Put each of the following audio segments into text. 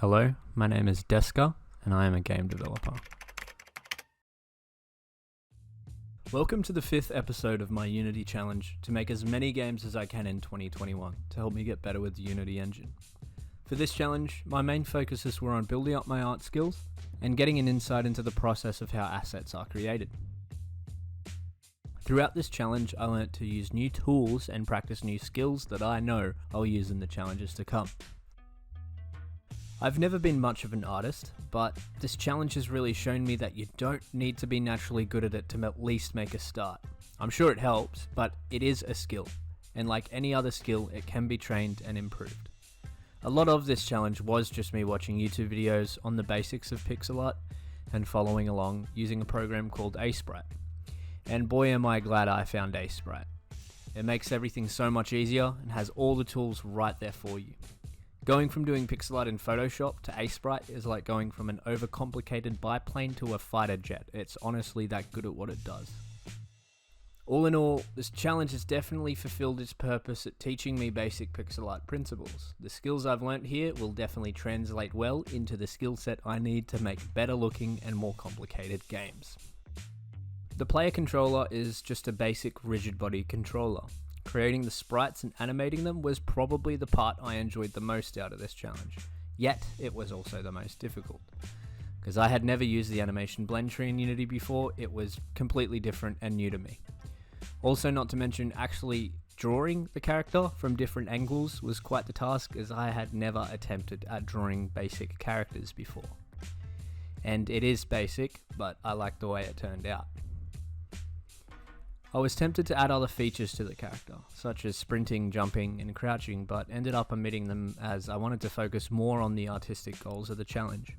Hello, my name is Deska, and I am a game developer. Welcome to the 5th episode of my Unity challenge to make as many games as I can in 2021 to help me get better with the Unity engine. For this challenge, my main focuses were on building up my art skills and getting an insight into the process of how assets are created. Throughout this challenge, I learnt to use new tools and practice new skills that I know I'll use in the challenges to come. I've never been much of an artist, but this challenge has really shown me that you don't need to be naturally good at it to at least make a start. I'm sure it helps, but it is a skill, and like any other skill, it can be trained and improved. A lot of this challenge was just me watching YouTube videos on the basics of pixel art and following along using a program called Sprite. And boy am I glad I found Sprite. It makes everything so much easier and has all the tools right there for you. Going from doing pixel art in Photoshop to Sprite is like going from an overcomplicated biplane to a fighter jet. It's honestly that good at what it does. All in all, this challenge has definitely fulfilled its purpose at teaching me basic pixel art principles. The skills I've learnt here will definitely translate well into the skill set I need to make better looking and more complicated games. The player controller is just a basic rigid body controller. Creating the sprites and animating them was probably the part I enjoyed the most out of this challenge, yet it was also the most difficult. Because I had never used the animation blend tree in Unity before, it was completely different and new to me. Also, not to mention actually drawing the character from different angles was quite the task, as I had never attempted at drawing basic characters before. And it is basic, but I like the way it turned out. I was tempted to add other features to the character, such as sprinting, jumping, and crouching, but ended up omitting them as I wanted to focus more on the artistic goals of the challenge.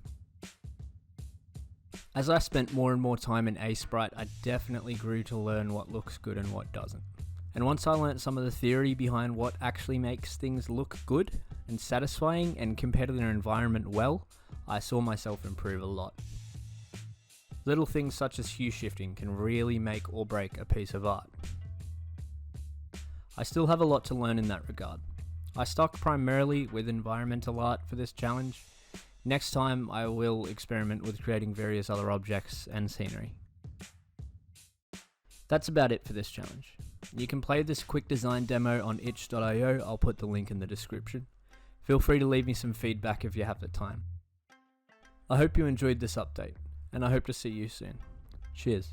As I spent more and more time in Sprite, I definitely grew to learn what looks good and what doesn't. And once I learnt some of the theory behind what actually makes things look good and satisfying and compare to their environment well, I saw myself improve a lot. Little things such as hue shifting can really make or break a piece of art. I still have a lot to learn in that regard. I stuck primarily with environmental art for this challenge. Next time I will experiment with creating various other objects and scenery. That's about it for this challenge. You can play this quick design demo on itch.io, I'll put the link in the description. Feel free to leave me some feedback if you have the time. I hope you enjoyed this update, and I hope to see you soon. Cheers.